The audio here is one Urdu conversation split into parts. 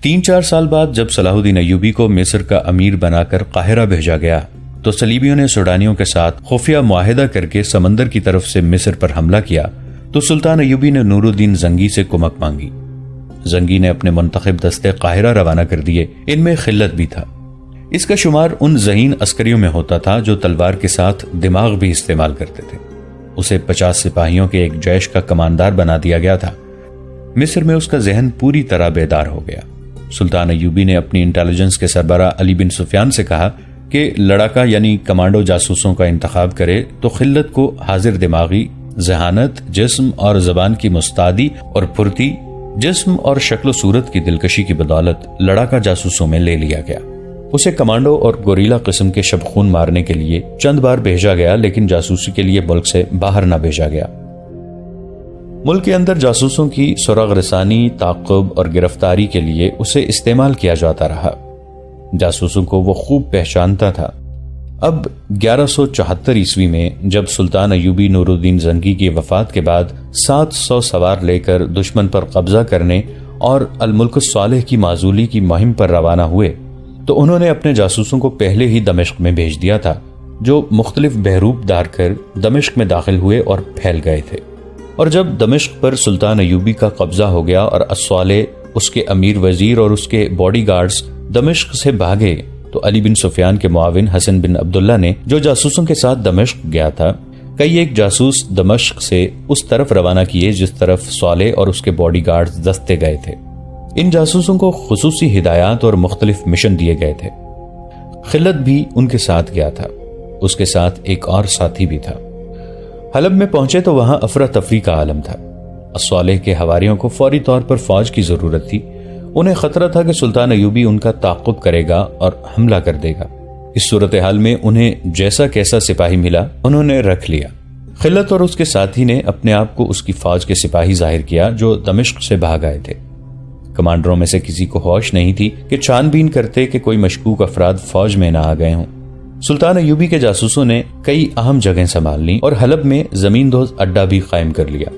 3-4 سال بعد جب صلاح الدین ایوبی کو مصر کا امیر بنا کر قاہرہ بھیجا گیا تو صلیبیوں نے سوڈانیوں کے ساتھ خفیہ معاہدہ کر کے سمندر کی طرف سے مصر پر حملہ کیا تو سلطان ایوبی نے نور الدین زنگی سے کمک مانگی۔ زنگی نے اپنے منتخب دستے قاہرہ روانہ کر دیے، ان میں خلت بھی تھا۔ اس کا شمار ان ذہین عسکریوں میں ہوتا تھا جو تلوار کے ساتھ دماغ بھی استعمال کرتے تھے۔ اسے 50 سپاہیوں کے ایک جیش کا کماندار بنا دیا گیا تھا۔ مصر میں اس کا ذہن پوری طرح بیدار ہو گیا۔ سلطان ایوبی نے اپنی انٹیلیجنس کے سربراہ علی بن سفیان سے کہا کہ لڑاکا یعنی کمانڈو جاسوسوں کا انتخاب کرے تو خلت کو حاضر دماغی، ذہانت، جسم اور زبان کی مستعدی اور پھرتی، جسم اور شکل و صورت کی دلکشی کی بدولت لڑاکا جاسوسوں میں لے لیا گیا۔ اسے کمانڈو اور گوریلا قسم کے شبخون مارنے کے لیے چند بار بھیجا گیا، لیکن جاسوسی کے لیے ملک سے باہر نہ بھیجا گیا۔ ملک کے اندر جاسوسوں کی سراغ رسانی، تعقب اور گرفتاری کے لیے اسے استعمال کیا جاتا رہا۔ جاسوسوں کو وہ خوب پہچانتا تھا۔ اب 1174 عیسوی میں جب سلطان ایوبی نور الدین زنگی کی وفات کے بعد 700 سوار لے کر دشمن پر قبضہ کرنے اور الملک الصالح کی معزولی کی مہم پر روانہ ہوئے تو انہوں نے اپنے جاسوسوں کو پہلے ہی دمشق میں بھیج دیا تھا، جو مختلف بحروب دار کر دمشق میں داخل ہوئے اور پھیل گئے تھے۔ اور جب دمشق پر سلطان ایوبی کا قبضہ ہو گیا اور الصالح، اس کے امیر وزیر اور اس کے باڈی گارڈز دمشق سے بھاگے تو علی بن سفیان کے معاون حسن بن عبداللہ نے، جو جاسوسوں کے ساتھ دمشق گیا تھا، کئی ایک جاسوس دمشق سے اس طرف روانہ کیے جس طرف صالح اور اس کے باڈی گارڈز دستے گئے تھے۔ ان جاسوسوں کو خصوصی ہدایات اور مختلف مشن دیے گئے تھے۔ خلت بھی ان کے ساتھ گیا تھا، اس کے ساتھ ایک اور ساتھی بھی تھا۔ حلب میں پہنچے تو وہاں افراتفری کا عالم تھا۔ الصالح کے حواریوں کو فوری طور پر فوج کی ضرورت تھی۔ انہیں خطرہ تھا کہ سلطان ایوبی ان کا تعاقب کرے گا اور حملہ کر دے گا۔ اس صورتحال میں انہیں جیسا کیسا سپاہی ملا انہوں نے رکھ لیا۔ خلت اور اس کے ساتھی نے اپنے آپ کو اس کی فوج کے سپاہی ظاہر کیا جو دمشق سے بھاگ آئے تھے۔ کمانڈروں میں سے کسی کو ہوش نہیں تھی کہ چھان بین کرتے کہ کوئی مشکوک افراد فوج میں نہ آ گئے ہوں۔ سلطان ایوبی کے جاسوسوں نے کئی اہم جگہیں سنبھال لیں اور حلب میں زمین دوز اڈا بھی قائم کر لیا۔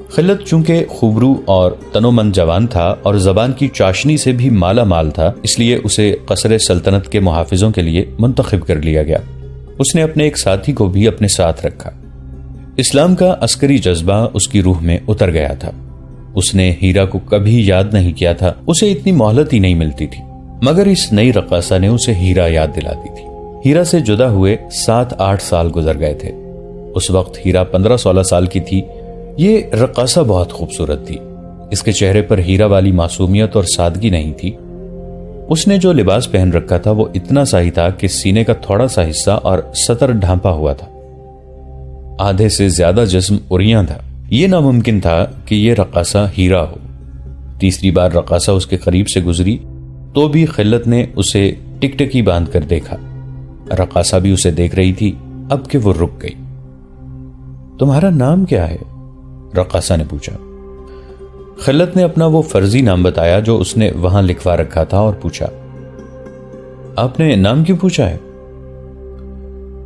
خلت چونکہ خوبرو اور تنومند جوان تھا اور زبان کی چاشنی سے بھی مالا مال تھا، اس لیے اسے قصر سلطنت کے محافظوں کے لیے منتخب کر لیا گیا۔ اس نے اپنے ایک ساتھی کو بھی اپنے ساتھ رکھا۔ اسلام کا عسکری جذبہ اس کی روح میں اتر گیا تھا۔ اس نے ہیرا کو کبھی یاد نہیں کیا تھا، اسے اتنی مہلت ہی نہیں ملتی تھی، مگر اس نئی رقاصہ نے اسے ہیرا یاد دلاتی تھی۔ ہیرا سے جدا ہوئے 7-8 سال گزر گئے تھے۔ اس وقت ہیرا 15-16 سال کی تھی۔ یہ رقاصہ بہت خوبصورت تھی۔ اس کے چہرے پر ہیرا والی معصومیت اور سادگی نہیں تھی۔ اس نے جو لباس پہن رکھا تھا وہ اتنا سا ہی تھا کہ سینے کا تھوڑا سا حصہ اور سطر ڈھانپا ہوا تھا۔ آدھے سے زیادہ جسم اریاں تھا۔ یہ ناممکن تھا کہ یہ رقاصہ ہیرا ہو۔ تیسری بار رقاصہ اس کے قریب سے گزری تو بھی خلت نے اسے ٹکٹکی باندھ کر دیکھا۔ رقاصہ بھی اسے دیکھ رہی تھی، اب کہ وہ رک گئی۔ تمہارا نام کیا ہے؟ رقاصہ نے پوچھا۔ خلت نے اپنا وہ فرضی نام بتایا جو اس نے وہاں لکھوا رکھا تھا اور پوچھا، آپ نے نام کیوں پوچھا ہے؟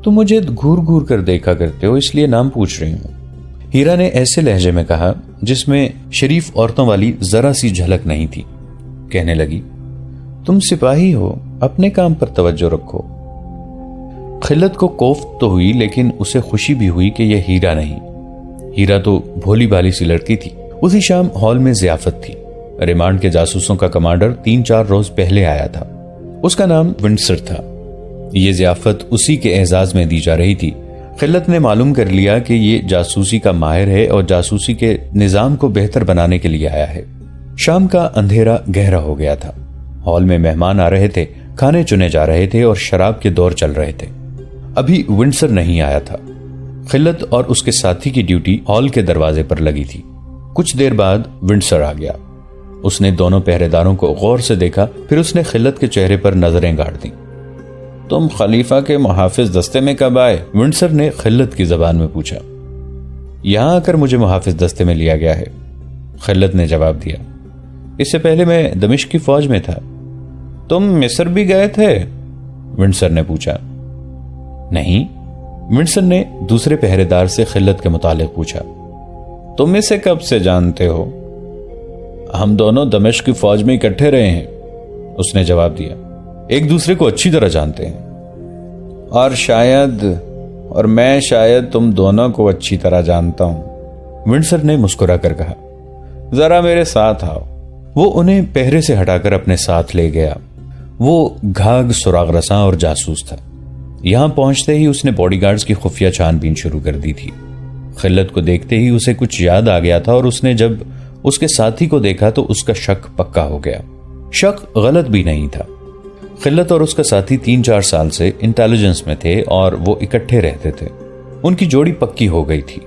تم مجھے گھور گھور کر دیکھا کرتے ہو، اس لیے نام پوچھ رہی ہوں۔ ہیرا نے ایسے لہجے میں کہا جس میں شریف عورتوں والی ذرا سی جھلک نہیں تھی۔ کہنے لگی، تم سپاہی ہو، اپنے کام پر توجہ رکھو۔ خلت کو کوفت تو ہوئی لیکن اسے خوشی بھی ہوئی کہ یہ ہیرا نہیں۔ ہیرا تو بھولی بھالی سی لڑکی تھی۔ اسی شام ہال میں ضیافت تھی۔ ریمانڈ کے جاسوسوں کا کمانڈر 3-4 روز پہلے آیا تھا۔ اس کا نام ونڈسر تھا۔ یہ ضیافت اسی کے اعزاز میں دی جا رہی تھی۔ خلت نے معلوم کر لیا کہ یہ جاسوسی کا ماہر ہے اور جاسوسی کے نظام کو بہتر بنانے کے لیے آیا ہے۔ شام کا اندھیرا گہرا ہو گیا تھا۔ ہال میں مہمان آ رہے تھے، کھانے چنے جا رہے تھے اور شراب کے دور چل رہے تھے۔ ابھی ونڈسر نہیں آیا تھا۔ خلت اور اس کے ساتھی کی ڈیوٹی ہال کے دروازے پر لگی تھی۔ کچھ دیر بعد ونڈسر آ گیا۔ اس نے دونوں پہرے داروں کو غور سے دیکھا، پھر اس نے خلت کے چہرے پر نظریں گاڑ دیں۔ تم خلیفہ کے محافظ دستے میں کب آئے؟ ونڈسر نے خلت کی زبان میں پوچھا۔ یہاں آ کر مجھے محافظ دستے میں لیا گیا ہے، خلت نے جواب دیا۔ اس سے پہلے میں دمشق کی فوج میں تھا۔ تم مصر بھی گئے تھے؟ ونڈسر نے پوچھا۔ نہیں، ونڈسر نے دوسرے پہرے دار سے خلت کے متعلق پوچھا۔ تم اسے کب سے جانتے ہو؟ ہم دونوں دمشق کی فوج میں اکٹھے رہے ہیں۔ اس نے جواب دیا، ایک دوسرے کو اچھی طرح جانتے ہیں، اور میں شاید تم دونوں کو اچھی طرح جانتا ہوں۔ ونڈسر نے مسکرا کر کہا، ذرا میرے ساتھ آؤ۔ وہ انہیں پہرے سے ہٹا کر اپنے ساتھ لے گیا۔ وہ گھاگ سراغ رساں اور جاسوس تھا۔ یہاں پہنچتے ہی اس نے باڈی گارڈز کی خفیہ چھان بین شروع کر دی تھی۔ خلت کو دیکھتے ہی اسے کچھ یاد آ گیا تھا اور اس نے جب اس کے ساتھی کو دیکھا تو اس کا شک پکا ہو گیا۔ شک غلط بھی نہیں تھا۔ خلت اور اس کا ساتھی 3-4 سال سے انٹیلیجنس میں تھے اور وہ اکٹھے رہتے تھے۔ ان کی جوڑی پکی ہو گئی تھی۔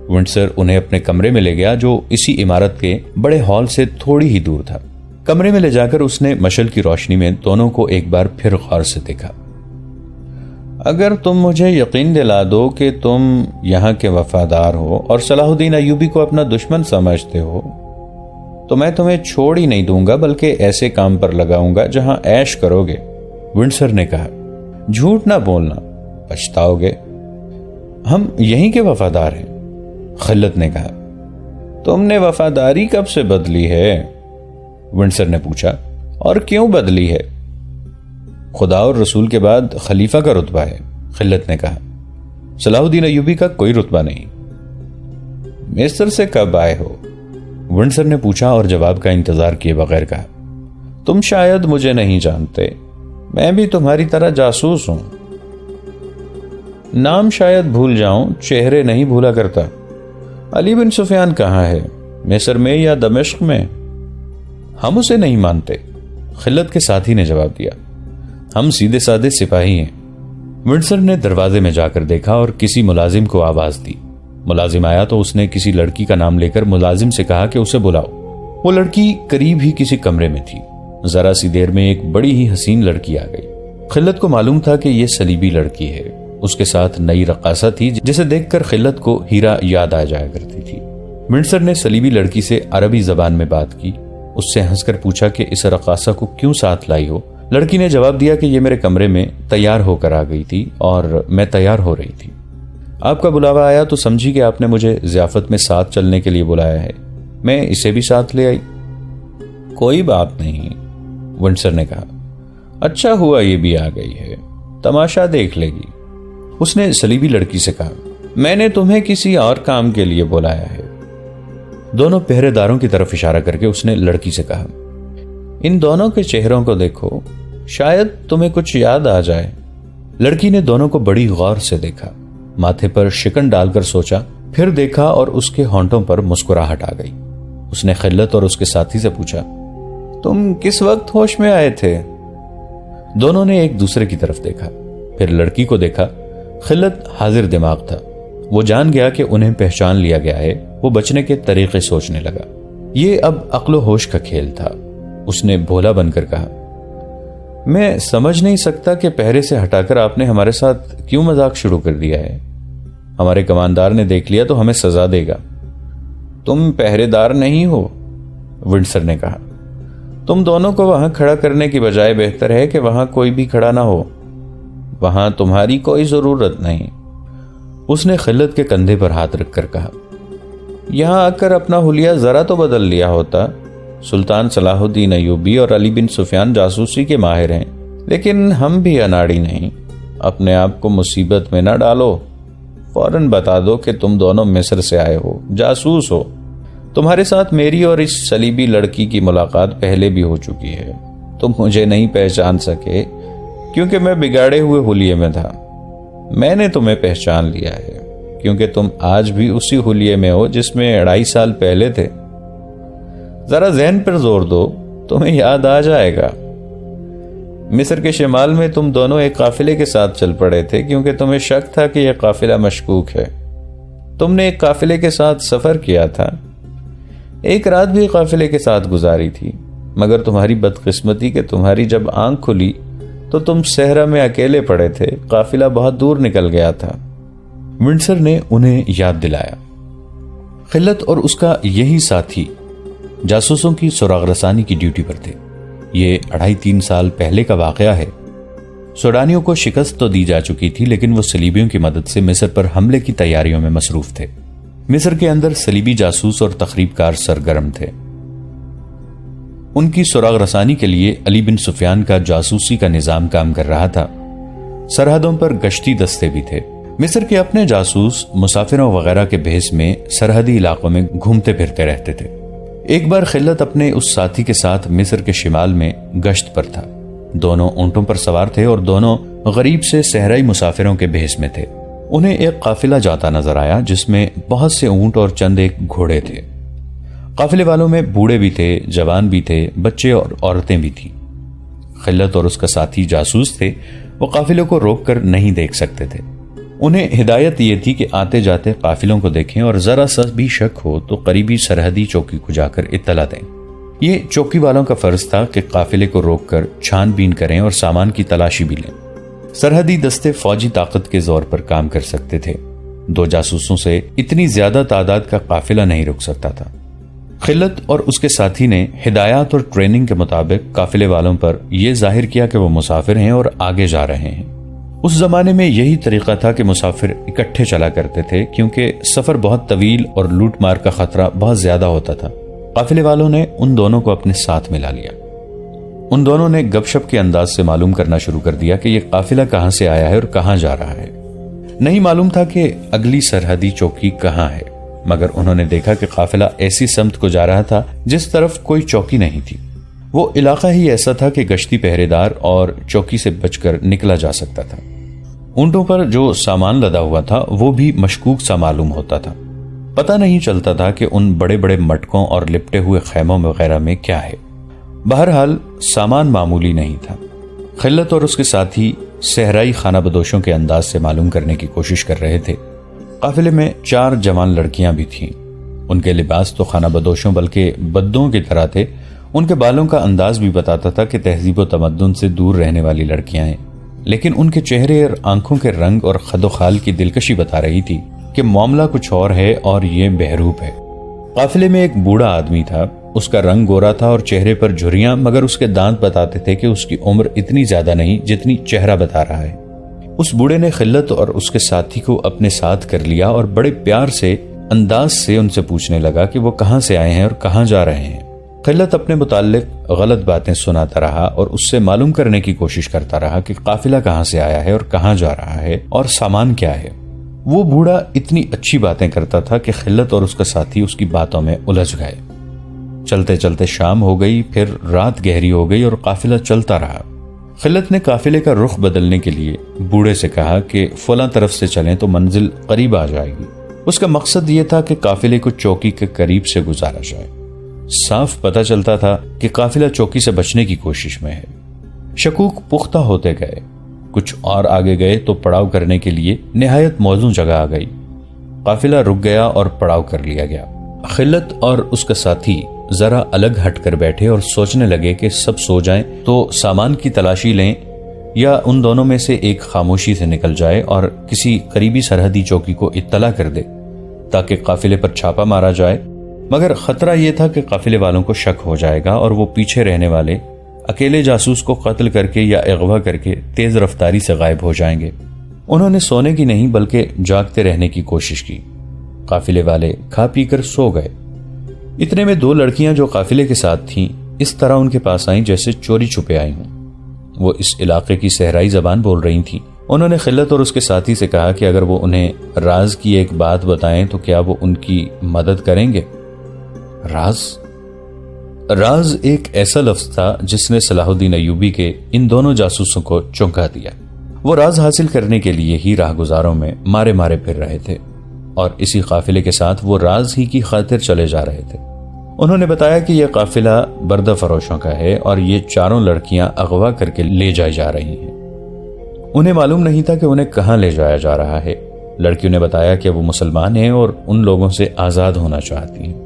ونڈسر انہیں اپنے کمرے میں لے گیا جو اسی عمارت کے بڑے ہال سے تھوڑی ہی دور تھا۔ کمرے میں لے جا کر اس نے مشل کی روشنی میں دونوں کو ایک بار پھر غور سے دیکھا۔ اگر تم مجھے یقین دلا دو کہ تم یہاں کے وفادار ہو اور صلاح الدین ایوبی کو اپنا دشمن سمجھتے ہو تو میں تمہیں چھوڑ ہی نہیں دوں گا، بلکہ ایسے کام پر لگاؤں گا جہاں عیش کرو گے۔ ونڈسر نے کہا، جھوٹ نہ بولنا، پچھتاؤ گے۔ ہم یہیں کے وفادار ہیں۔ خلت نے کہا، تم نے وفاداری کب سے بدلی ہے؟ ونڈسر نے پوچھا، اور کیوں بدلی ہے؟ خدا اور رسول کے بعد خلیفہ کا رتبہ ہے، خلت نے کہا۔ صلاح الدین ایوبی کا کوئی رتبہ نہیں۔ مصر سے کب آئے ہو؟ ونڈسر نے پوچھا اور جواب کا انتظار کیے بغیر کہا، تم شاید مجھے نہیں جانتے، میں بھی تمہاری طرح جاسوس ہوں۔ نام شاید بھول جاؤں، چہرے نہیں بھولا کرتا۔ علی بن سفیان کہاں ہے؟ مصر میں یا دمشق میں؟ ہم اسے نہیں مانتے، خلت کے ساتھی نے جواب دیا۔ ہم سیدھے سادے سپاہی ہیں۔ ونڈسر نے دروازے میں جا کر دیکھا اور کسی ملازم کو آواز دی۔ ملازم آیا تو اس نے کسی لڑکی کا نام لے کر ملازم سے کہا کہ اسے بلاؤ۔ وہ لڑکی قریب ہی کسی کمرے میں تھی۔ ذرا سی دیر میں ایک بڑی ہی حسین لڑکی آ گئی۔ خلت کو معلوم تھا کہ یہ صلیبی لڑکی ہے۔ اس کے ساتھ نئی رقاصہ تھی جسے دیکھ کر خلت کو ہیرا یاد آ جایا کرتی تھی۔ ونڈسر نے صلیبی لڑکی سے عربی زبان میں بات کی۔ اس سے ہنس کر پوچھا کہ اس رقاصہ کو کیوں ساتھ لائی ہو؟ لڑکی نے جواب دیا کہ یہ میرے کمرے میں تیار ہو کر آ گئی تھی اور میں تیار ہو رہی تھی۔ آپ کا بلاوا آیا تو سمجھی کہ آپ نے مجھے ضیافت میں ساتھ چلنے کے لیے بلایا ہے، میں اسے بھی ساتھ لے آئی۔ کوئی بات نہیں، ونڈسر نے کہا، اچھا ہوا یہ بھی آ گئی ہے، تماشا دیکھ لے گی۔ اس نے صلیبی لڑکی سے کہا، میں نے تمہیں کسی اور کام کے لیے بلایا ہے۔ دونوں پہرے داروں کی طرف اشارہ کر کے اس نے لڑکی سے کہا، ان دونوں کے چہروں کو دیکھو، شاید تمہیں کچھ یاد آ جائے۔ لڑکی نے دونوں کو بڑی غور سے دیکھا، ماتھے پر شکن ڈال کر سوچا، پھر دیکھا اور اس کے ہونٹوں پر مسکراہٹ آ گئی۔ اس نے خلت اور اس کے ساتھی سے پوچھا، تم کس وقت ہوش میں آئے تھے؟ دونوں نے ایک دوسرے کی طرف دیکھا، پھر لڑکی کو دیکھا۔ خلت حاضر دماغ تھا، وہ جان گیا کہ انہیں پہچان لیا گیا ہے۔ وہ بچنے کے طریقے سوچنے لگا۔ یہ اب عقل و ہوش کا کھیل تھا۔ اس نے بھولا بن کر کہا، میں سمجھ نہیں سکتا کہ پہرے سے ہٹا کر آپ نے ہمارے ساتھ کیوں مذاق شروع کر دیا ہے؟ ہمارے کماندار نے دیکھ لیا تو ہمیں سزا دے گا۔ تم پہرے دار نہیں ہو، ونڈسر نے کہا۔ تم دونوں کو وہاں کھڑا کرنے کی بجائے بہتر ہے کہ وہاں کوئی بھی کھڑا نہ ہو، وہاں تمہاری کوئی ضرورت نہیں۔ اس نے خلت کے کندھے پر ہاتھ رکھ کر کہا، یہاں آ کر اپنا حلیہ ذرا تو بدل لیا ہوتا۔ سلطان صلاح الدین ایوبی اور علی بن سفیان جاسوسی کے ماہر ہیں، لیکن ہم بھی اناڑی نہیں۔ اپنے آپ کو مصیبت میں نہ ڈالو، فوراً بتا دو کہ تم دونوں مصر سے آئے ہو، جاسوس ہو۔ تمہارے ساتھ میری اور اس صلیبی لڑکی کی ملاقات پہلے بھی ہو چکی ہے۔ تم مجھے نہیں پہچان سکے کیونکہ میں بگاڑے ہوئے حلیے میں تھا۔ میں نے تمہیں پہچان لیا ہے کیونکہ تم آج بھی اسی حلیے میں ہو جس میں 2.5 سال پہلے تھے۔ ذرا ذہن پر زور دو، تمہیں یاد آ جائے گا۔ مصر کے شمال میں تم دونوں ایک قافلے کے ساتھ چل پڑے تھے کیونکہ تمہیں شک تھا کہ یہ قافلہ مشکوک ہے۔ تم نے ایک قافلے کے ساتھ سفر کیا تھا، ایک رات بھی قافلے کے ساتھ گزاری تھی، مگر تمہاری بدقسمتی کہ تمہاری جب آنکھ کھلی تو تم صحرا میں اکیلے پڑے تھے، قافلہ بہت دور نکل گیا تھا۔ ونڈسر نے انہیں یاد دلایا۔ خلت اور اس کا یہی ساتھی جاسوسوں کی سراغ رسانی کی ڈیوٹی پر تھے۔ یہ 2.5-3 سال پہلے کا واقعہ ہے۔ سوڈانیوں کو شکست تو دی جا چکی تھی، لیکن وہ صلیبیوں کی مدد سے مصر پر حملے کی تیاریوں میں مصروف تھے۔ مصر کے اندر صلیبی جاسوس اور تخریب کار سرگرم تھے۔ ان کی سراغ رسانی کے لیے علی بن سفیان کا جاسوسی کا نظام کام کر رہا تھا۔ سرحدوں پر گشتی دستے بھی تھے۔ مصر کے اپنے جاسوس مسافروں وغیرہ کے بھیس میں سرحدی علاقوں میں گھومتے پھرتے رہتے تھے۔ ایک بار خلت اپنے اس ساتھی کے ساتھ مصر کے شمال میں گشت پر تھا۔ دونوں اونٹوں پر سوار تھے اور دونوں غریب سے صحرائی مسافروں کے بھیس میں تھے۔ انہیں ایک قافلہ جاتا نظر آیا جس میں بہت سے اونٹ اور چند ایک گھوڑے تھے۔ قافلے والوں میں بوڑھے بھی تھے، جوان بھی تھے، بچے اور عورتیں بھی تھیں۔ خلت اور اس کا ساتھی جاسوس تھے، وہ قافلوں کو روک کر نہیں دیکھ سکتے تھے۔ انہیں ہدایت یہ تھی کہ آتے جاتے قافلوں کو دیکھیں اور ذرا سا بھی شک ہو تو قریبی سرحدی چوکی کو جا کر اطلاع دیں۔ یہ چوکی والوں کا فرض تھا کہ قافلے کو روک کر چھان بین کریں اور سامان کی تلاشی بھی لیں۔ سرحدی دستے فوجی طاقت کے زور پر کام کر سکتے تھے۔ 2 جاسوسوں سے اتنی زیادہ تعداد کا قافلہ نہیں رک سکتا تھا۔ خلت اور اس کے ساتھی نے ہدایات اور ٹریننگ کے مطابق قافلے والوں پر یہ ظاہر کیا کہ وہ مسافر ہیں اور آگے جا رہے ہیں۔ اس زمانے میں یہی طریقہ تھا کہ مسافر اکٹھے چلا کرتے تھے کیونکہ سفر بہت طویل اور لوٹ مار کا خطرہ بہت زیادہ ہوتا تھا۔ قافلے والوں نے ان دونوں کو اپنے ساتھ ملا لیا۔ ان دونوں نے گپ شپ کے انداز سے معلوم کرنا شروع کر دیا کہ یہ قافلہ کہاں سے آیا ہے اور کہاں جا رہا ہے۔ نہیں معلوم تھا کہ اگلی سرحدی چوکی کہاں ہے، مگر انہوں نے دیکھا کہ قافلہ ایسی سمت کو جا رہا تھا جس طرف کوئی چوکی نہیں تھی۔ وہ علاقہ ہی ایسا تھا کہ گشتی پہرے دار اور چوکی سے بچ کر نکلا جا سکتا تھا۔ اونٹوں پر جو سامان لدا ہوا تھا وہ بھی مشکوک سا معلوم ہوتا تھا۔ پتہ نہیں چلتا تھا کہ ان بڑے بڑے مٹکوں اور لپٹے ہوئے خیموں وغیرہ میں کیا ہے۔ بہرحال سامان معمولی نہیں تھا۔ خلت اور اس کے ساتھی صحرائی خانہ بدوشوں کے انداز سے معلوم کرنے کی کوشش کر رہے تھے۔ قافلے میں 4 جوان لڑکیاں بھی تھیں۔ ان کے لباس تو خانہ بدوشوں بلکہ بدوں کی طرح تھے۔ ان کے بالوں کا انداز بھی بتاتا تھا کہ تہذیب و تمدن سے دور رہنے والی لڑکیاں ہیں، لیکن ان کے چہرے اور آنکھوں کے رنگ اور خد و خال کی دلکشی بتا رہی تھی کہ معاملہ کچھ اور ہے اور یہ بہروپ ہے۔ قافلے میں ایک بوڑھا آدمی تھا۔ اس کا رنگ گورا تھا اور چہرے پر جھریاں، مگر اس کے دانت بتاتے تھے کہ اس کی عمر اتنی زیادہ نہیں جتنی چہرہ بتا رہا ہے۔ اس بوڑھے نے خلت اور اس کے ساتھی کو اپنے ساتھ کر لیا اور بڑے پیار سے انداز سے ان سے پوچھنے لگا کہ وہ کہاں سے آئے ہیں اور کہاں جا رہے ہیں۔ خلت اپنے متعلق غلط باتیں سناتا رہا اور اس سے معلوم کرنے کی کوشش کرتا رہا کہ قافلہ کہاں سے آیا ہے اور کہاں جا رہا ہے اور سامان کیا ہے۔ وہ بوڑھا اتنی اچھی باتیں کرتا تھا کہ خلت اور اس کا ساتھی اس کی باتوں میں الجھ گئے۔ چلتے چلتے شام ہو گئی، پھر رات گہری ہو گئی اور قافلہ چلتا رہا۔ خلت نے قافلے کا رخ بدلنے کے لیے بوڑھے سے کہا کہ فلاں طرف سے چلیں تو منزل قریب آ جائے گی۔ اس کا مقصد یہ تھا کہ قافلے کو چوکی کے قریب سے گزارا جائے۔ صاف پتہ چلتا تھا کہ قافلہ چوکی سے بچنے کی کوشش میں ہے۔ شکوک پختہ ہوتے گئے۔ کچھ اور آگے گئے تو پڑاؤ کرنے کے لیے نہایت موزوں جگہ آ گئی۔ قافلہ رک گیا اور پڑاؤ کر لیا گیا۔ خلت اور اس کا ساتھی ذرا الگ ہٹ کر بیٹھے اور سوچنے لگے کہ سب سو جائیں تو سامان کی تلاشی لیں یا ان دونوں میں سے ایک خاموشی سے نکل جائے اور کسی قریبی سرحدی چوکی کو اطلاع کر دے تاکہ قافلے پر چھاپا مارا جائے۔ مگر خطرہ یہ تھا کہ قافلے والوں کو شک ہو جائے گا اور وہ پیچھے رہنے والے اکیلے جاسوس کو قتل کر کے یا اغوا کر کے تیز رفتاری سے غائب ہو جائیں گے۔ انہوں نے سونے کی نہیں بلکہ جاگتے رہنے کی کوشش کی۔ قافلے والے کھا پی کر سو گئے۔ اتنے میں 2 لڑکیاں جو قافلے کے ساتھ تھیں اس طرح ان کے پاس آئیں جیسے چوری چھپے آئی ہوں۔ وہ اس علاقے کی صحرائی زبان بول رہی تھیں۔ انہوں نے خلت اور اس کے ساتھی سے کہا کہ اگر وہ انہیں راز کی ایک بات بتائیں تو کیا وہ ان کی مدد کریں گے۔ راز ایک ایسا لفظ تھا جس نے صلاح الدین ایوبی کے ان دونوں جاسوسوں کو چونکا دیا۔ وہ راز حاصل کرنے کے لیے ہی راہ گزاروں میں مارے مارے پھر رہے تھے اور اسی قافلے کے ساتھ وہ راز ہی کی خاطر چلے جا رہے تھے۔ انہوں نے بتایا کہ یہ قافلہ بردہ فروشوں کا ہے اور یہ 4 لڑکیاں اغوا کر کے لے جائی جا رہی ہیں۔ انہیں معلوم نہیں تھا کہ انہیں کہاں لے جایا جا رہا ہے۔ لڑکیوں نے بتایا کہ وہ مسلمان ہیں اور ان لوگوں سے آزاد ہونا چاہتی ہیں۔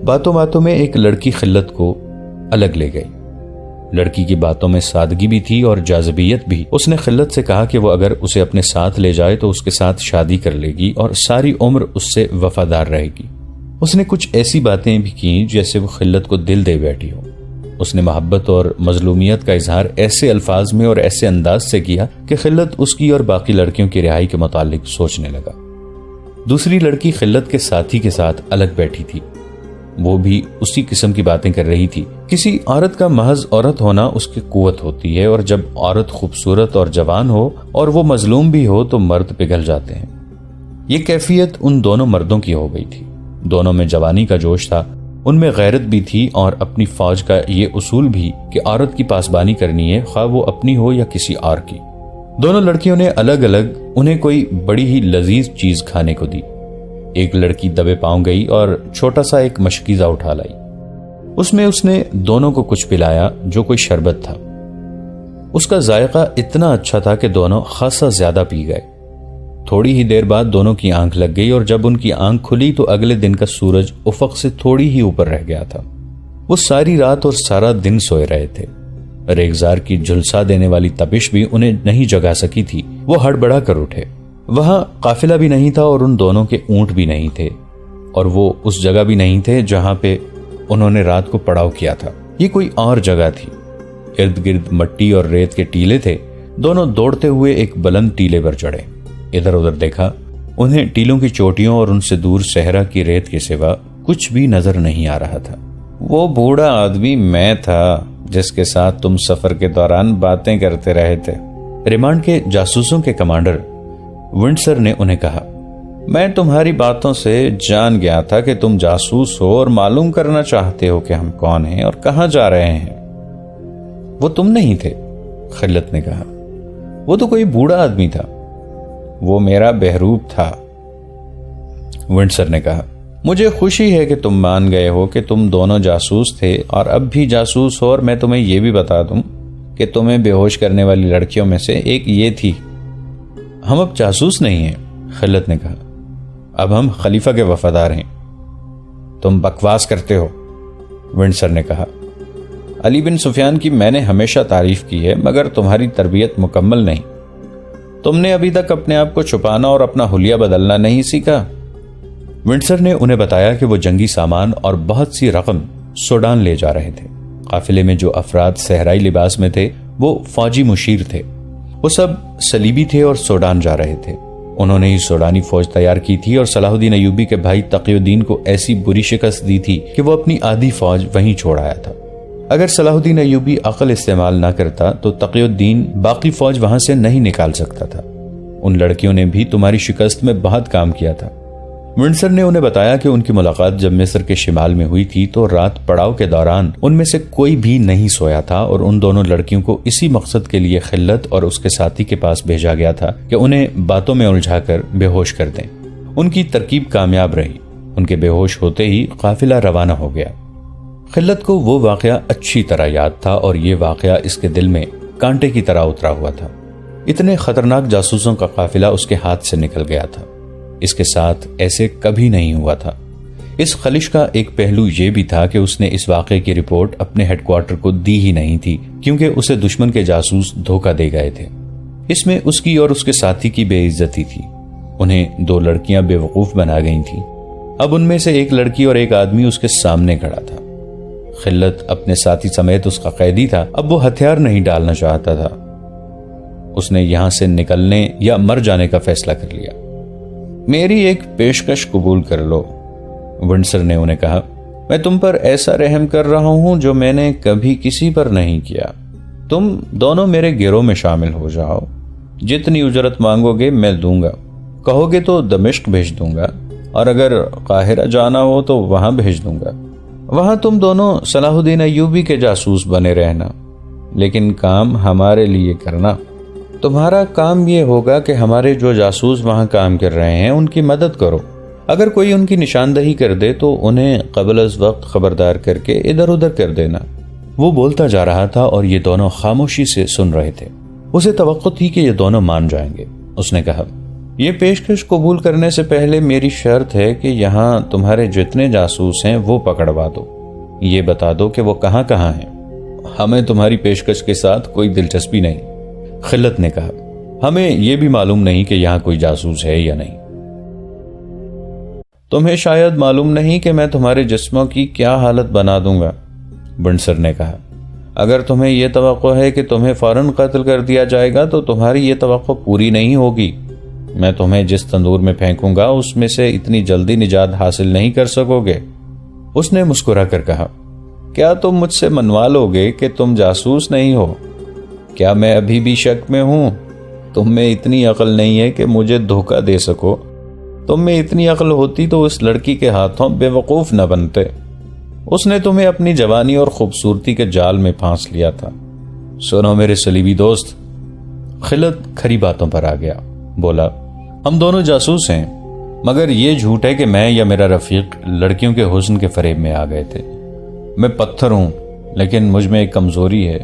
باتوں باتوں میں ایک لڑکی خلت کو الگ لے گئی۔ لڑکی کی باتوں میں سادگی بھی تھی اور جاذبیت بھی۔ اس نے خلت سے کہا کہ وہ اگر اسے اپنے ساتھ لے جائے تو اس کے ساتھ شادی کر لے گی اور ساری عمر اس سے وفادار رہے گی۔ اس نے کچھ ایسی باتیں بھی کی جیسے وہ خلت کو دل دے بیٹھی ہو۔ اس نے محبت اور مظلومیت کا اظہار ایسے الفاظ میں اور ایسے انداز سے کیا کہ خلت اس کی اور باقی لڑکیوں کی رہائی کے متعلق سوچنے لگا۔ دوسری لڑکی خلت کے ساتھی کے ساتھ الگ بیٹھی تھی۔ وہ بھی اسی قسم کی باتیں کر رہی تھی۔ کسی عورت کا محض عورت ہونا اس کی قوت ہوتی ہے، اور جب عورت خوبصورت اور جوان ہو اور وہ مظلوم بھی ہو تو مرد پگھل جاتے ہیں۔ یہ کیفیت ان دونوں مردوں کی ہو گئی تھی۔ دونوں میں جوانی کا جوش تھا، ان میں غیرت بھی تھی، اور اپنی فوج کا یہ اصول بھی کہ عورت کی پاسبانی کرنی ہے، خواہ وہ اپنی ہو یا کسی اور کی۔ دونوں لڑکیوں نے الگ الگ انہیں کوئی بڑی ہی لذیذ چیز کھانے کو دی۔ ایک لڑکی دبے پاؤں گئی اور چھوٹا سا ایک مشکیزہ اٹھا لائی۔ اس نے دونوں کو کچھ پلایا جو کوئی شربت تھا۔ اس کا ذائقہ اتنا اچھا تھا کہ دونوں خاصا زیادہ پی گئے۔ تھوڑی ہی دیر بعد دونوں کی آنکھ لگ گئی، اور جب ان کی آنکھ کھلی تو اگلے دن کا سورج افق سے تھوڑی ہی اوپر رہ گیا تھا۔ وہ ساری رات اور سارا دن سوئے رہے تھے۔ ریگزار کی جھلسا دینے والی تپش بھی انہیں نہیں جگا سکی تھی۔ وہ ہڑبڑا کر اٹھے۔ وہاں قافلہ بھی نہیں تھا اور ان دونوں کے اونٹ بھی نہیں تھے، اور وہ اس جگہ بھی نہیں تھے جہاں پہ انہوں نے رات کو پڑاؤ کیا تھا۔ یہ کوئی اور جگہ تھی۔ ارد گرد مٹی اور ریت کے ٹیلے تھے۔ دونوں دوڑتے ہوئے ایک بلند ٹیلے پر چڑھے۔ ادھر ادھر دیکھا، انہیں ٹیلوں کی چوٹیوں اور ان سے دور صحرا کی ریت کے سوا کچھ بھی نظر نہیں آ رہا تھا۔ وہ بوڑھا آدمی میں تھا جس کے ساتھ تم سفر کے دوران باتیں کرتے رہے تھے، ریمانڈ کے جاسوسوں کے کمانڈر ونڈسر نے انہیں کہا۔ میں تمہاری باتوں سے جان گیا تھا کہ تم جاسوس ہو اور معلوم کرنا چاہتے ہو کہ ہم کون ہیں اور کہاں جا رہے ہیں۔ وہ تم نہیں تھے، خلت نے کہا۔ وہ تو کوئی بوڑھا آدمی تھا۔ وہ میرا بہروب تھا، ونڈسر نے کہا۔ مجھے خوشی ہے کہ تم مان گئے ہو کہ تم دونوں جاسوس تھے اور اب بھی جاسوس ہو، اور میں تمہیں یہ بھی بتا دوں کہ تمہیں بے ہوش کرنے والی لڑکیوں میں سے ایک یہ تھی۔ ہم اب جاسوس نہیں ہیں، خلت نے کہا، اب ہم خلیفہ کے وفادار ہیں۔ تم بکواس کرتے ہو، ونڈسر نے کہا۔ علی بن سفیان کی میں نے ہمیشہ تعریف کی ہے، مگر تمہاری تربیت مکمل نہیں۔ تم نے ابھی تک اپنے آپ کو چھپانا اور اپنا حلیہ بدلنا نہیں سیکھا۔ ونڈسر نے انہیں بتایا کہ وہ جنگی سامان اور بہت سی رقم سوڈان لے جا رہے تھے۔ قافلے میں جو افراد صحرائی لباس میں تھے وہ فوجی مشیر تھے۔ وہ سب صلیبی تھے اور سوڈان جا رہے تھے۔ انہوں نے ہی سوڈانی فوج تیار کی تھی اور صلاح الدین ایوبی کے بھائی تقی الدین کو ایسی بری شکست دی تھی کہ وہ اپنی آدھی فوج وہیں چھوڑ آیا تھا۔ اگر صلاح الدین ایوبی عقل استعمال نہ کرتا تو تقی الدین باقی فوج وہاں سے نہیں نکال سکتا تھا۔ ان لڑکیوں نے بھی تمہاری شکست میں بہت کام کیا تھا۔ ونڈسر نے انہیں بتایا کہ ان کی ملاقات جب مصر کے شمال میں ہوئی تھی تو رات پڑاؤ کے دوران ان میں سے کوئی بھی نہیں سویا تھا، اور ان دونوں لڑکیوں کو اسی مقصد کے لیے خلت اور اس کے ساتھی کے پاس بھیجا گیا تھا کہ انہیں باتوں میں الجھا کر بے ہوش کر دیں۔ ان کی ترکیب کامیاب رہی۔ ان کے بے ہوش ہوتے ہی قافلہ روانہ ہو گیا۔ خلت کو وہ واقعہ اچھی طرح یاد تھا، اور یہ واقعہ اس کے دل میں کانٹے کی طرح اترا ہوا تھا۔ اتنے خطرناک جاسوسوں کا قافلہ اس کے ہاتھ سے نکل گیا تھا۔ اس کے ساتھ ایسے کبھی نہیں ہوا تھا۔ اس خلش کا ایک پہلو یہ بھی تھا کہ اس نے اس واقعے کی رپورٹ اپنے ہیڈ کوارٹر کو دی ہی نہیں تھی، کیونکہ اسے دشمن کے جاسوس دھوکہ دے گئے تھے۔ اس میں اس کی اور اس کے ساتھی کی بے عزتی تھی۔ انہیں دو لڑکیاں بے وقوف بنا گئی تھیں۔ اب ان میں سے ایک لڑکی اور ایک آدمی اس کے سامنے کھڑا تھا۔ خلت اپنے ساتھی سمیت اس کا قیدی تھا۔ اب وہ ہتھیار نہیں ڈالنا چاہتا تھا۔ اس نے یہاں سے نکلنے یا مر جانے کا فیصلہ کر لیا۔ میری ایک پیشکش قبول کر لو، ونڈسر نے انہیں کہا۔ میں تم پر ایسا رحم کر رہا ہوں جو میں نے کبھی کسی پر نہیں کیا۔ تم دونوں میرے گروہ میں شامل ہو جاؤ۔ جتنی اجرت مانگو گے میں دوں گا۔ کہو گے تو دمشق بھیج دوں گا، اور اگر قاہرہ جانا ہو تو وہاں بھیج دوں گا۔ وہاں تم دونوں صلاح الدین ایوبی کے جاسوس بنے رہنا، لیکن کام ہمارے لیے کرنا۔ تمہارا کام یہ ہوگا کہ ہمارے جو جاسوس وہاں کام کر رہے ہیں ان کی مدد کرو۔ اگر کوئی ان کی نشاندہی کر دے تو انہیں قبل از وقت خبردار کر کے ادھر ادھر کر دینا۔ وہ بولتا جا رہا تھا اور یہ دونوں خاموشی سے سن رہے تھے۔ اسے توقع تھی کہ یہ دونوں مان جائیں گے۔ اس نے کہا، یہ پیشکش قبول کرنے سے پہلے میری شرط ہے کہ یہاں تمہارے جتنے جاسوس ہیں وہ پکڑوا دو۔ یہ بتا دو کہ وہ کہاں کہاں ہیں۔ ہمیں تمہاری پیشکش کے ساتھ کوئی دلچسپی نہیں، خلت نے کہا۔ ہمیں یہ بھی معلوم نہیں کہ یہاں کوئی جاسوس ہے یا نہیں۔ تمہیں شاید معلوم نہیں کہ میں تمہارے جسموں کی کیا حالت بنا دوں گا، ونڈسر نے کہا۔ اگر تمہیں یہ توقع ہے کہ تمہیں فوراً قتل کر دیا جائے گا تو تمہاری یہ توقع پوری نہیں ہوگی۔ میں تمہیں جس تندور میں پھینکوں گا اس میں سے اتنی جلدی نجات حاصل نہیں کر سکو گے۔ اس نے مسکرا کر کہا، کیا تم مجھ سے منوا لو گے کہ تم جاسوس نہیں ہو؟ کیا میں ابھی بھی شک میں ہوں؟ تم میں اتنی عقل نہیں ہے کہ مجھے دھوکہ دے سکو۔ تم میں اتنی عقل ہوتی تو اس لڑکی کے ہاتھوں بے وقوف نہ بنتے۔ اس نے تمہیں اپنی جوانی اور خوبصورتی کے جال میں پھانس لیا تھا۔ سنو میرے صلیبی دوست، خلت کھری باتوں پر آ گیا، بولا، ہم دونوں جاسوس ہیں، مگر یہ جھوٹ ہے کہ میں یا میرا رفیق لڑکیوں کے حسن کے فریب میں آ گئے تھے۔ میں پتھر ہوں، لیکن مجھ میں ایک کمزوری ہے۔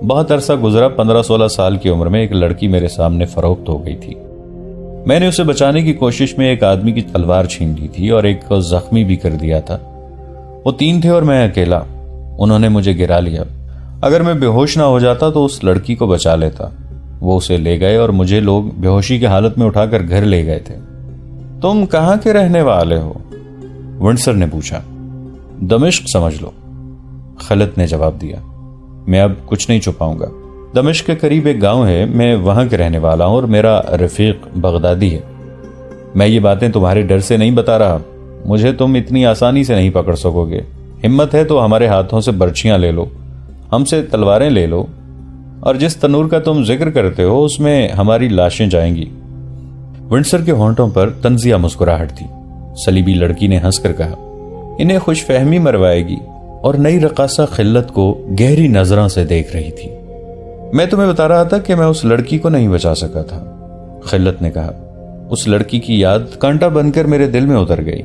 بہت عرصہ گزرا، 15-16 سال کی عمر میں ایک لڑکی میرے سامنے فروخت ہو گئی تھی۔ میں نے اسے بچانے کی کوشش میں ایک آدمی کی تلوار چھین لی تھی اور ایک کو زخمی بھی کر دیا تھا۔ وہ 3 تھے اور میں اکیلا۔ انہوں نے مجھے گرا لیا۔ اگر میں بے ہوش نہ ہو جاتا تو اس لڑکی کو بچا لیتا۔ وہ اسے لے گئے اور مجھے لوگ بے ہوشی کی حالت میں اٹھا کر گھر لے گئے تھے۔ تم کہاں کے رہنے والے ہو؟ ونڈسر نے پوچھا۔ دمشق سمجھ لو، خلت نے جواب دیا۔ میں اب کچھ نہیں چھپاؤں گا۔ دمشق کے قریب ایک گاؤں ہے، میں وہاں کے رہنے والا ہوں اور میرا رفیق بغدادی ہے۔ میں یہ باتیں تمہارے ڈر سے نہیں بتا رہا۔ مجھے تم اتنی آسانی سے نہیں پکڑ سکو گے۔ ہمت ہے تو ہمارے ہاتھوں سے برچیاں لے لو، ہم سے تلواریں لے لو، اور جس تنور کا تم ذکر کرتے ہو اس میں ہماری لاشیں جائیں گی۔ ونڈسر کے ہونٹوں پر طنزیہ مسکراہٹ تھی۔ صلیبی لڑکی نے ہنس کر کہا، انہیں خوش فہمی مروائے گی، اور نئی رقاصہ خلت کو گہری نظروں سے دیکھ رہی تھی۔ میں تمہیں بتا رہا تھا کہ میں اس لڑکی کو نہیں بچا سکا تھا، خلت نے کہا۔ اس لڑکی کی یاد کانٹا بن کر میرے دل میں اتر گئی۔